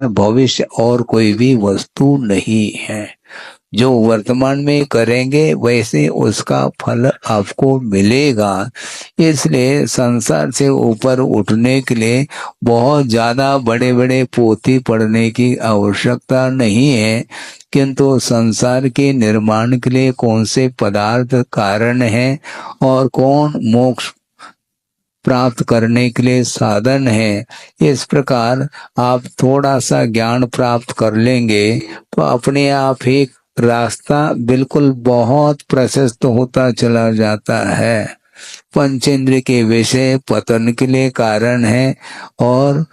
भविष्य और कोई भी वस्तु नहीं है। जो वर्तमान में करेंगे वैसे उसका फल आपको मिलेगा। इसलिए संसार से ऊपर उठने के लिए बहुत ज्यादा बड़े बड़े पोथी पढ़ने की आवश्यकता नहीं है, किंतु संसार के निर्माण के लिए कौन से पदार्थ कारण है और कौन मोक्ष प्राप्त करने के लिए साधन है, इस प्रकार आप थोड़ा सा ज्ञान प्राप्त कर लेंगे तो अपने आप ही रास्ता बिल्कुल बहुत प्रशस्त होता चला जाता है। पंचेंद्र के विषय पतन के लिए कारण है और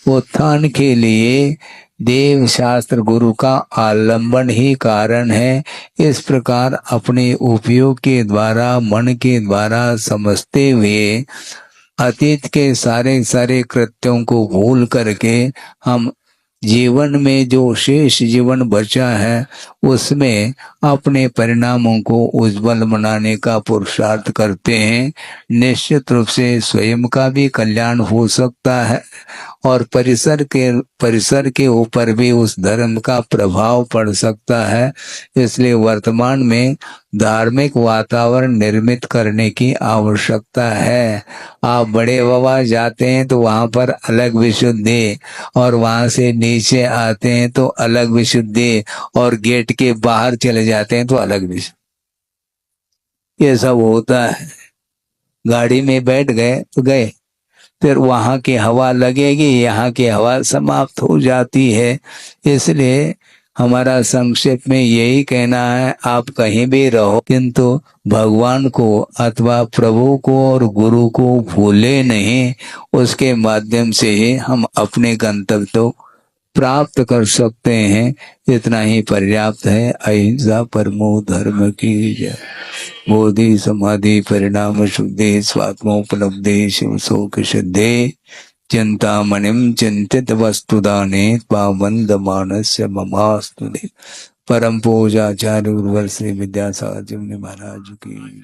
उत्थान के लिए देव शास्त्र गुरु का आलंबन ही कारण है। इस प्रकार अपने उपयोग के द्वारा मन के द्वारा समझते हुए अतीत के सारे सारे कृत्यों को भूल करके हम जीवन में जो शेष जीवन बचा है उसमें अपने परिणामों को उज्जवल बनाने का पुरुषार्थ करते हैं। निश्चित रूप से स्वयं का भी कल्याण हो सकता है और परिसर के ऊपर भी उस धर्म का प्रभाव पड़ सकता है। इसलिए वर्तमान में धार्मिक वातावरण निर्मित करने की आवश्यकता है। आप बड़े बाबा जाते हैं तो वहां पर अलग विशुद्धि, और वहां से नीचे आते हैं तो अलग विशुद्धि, और गेट के बाहर चले जाते हैं तो अलग विशुद्धि। ये सब होता है। गाड़ी में बैठ गए तो गए, फिर वहां की हवा लगेगी, यहाँ की हवा समाप्त हो जाती है। इसलिए हमारा संक्षेप में यही कहना है, आप कहीं भी रहो किंतु भगवान को अथवा प्रभु को और गुरु को भूले नहीं। उसके माध्यम से ही हम अपने गंतव्य को प्राप्त कर सकते हैं। इतना ही पर्याप्त है। अहिंसा परमो धर्म की जय। बोधि समाधि परिणाम शुद्धि स्वात्मोपलब्धि शिव शोक सिद्धि चिंतामणिम चिंतित वस्तुदाने पावंद मानस्य ममास्तु। परम पूजाचार्य गुरुवर श्री विद्यासागर जी महाराज की।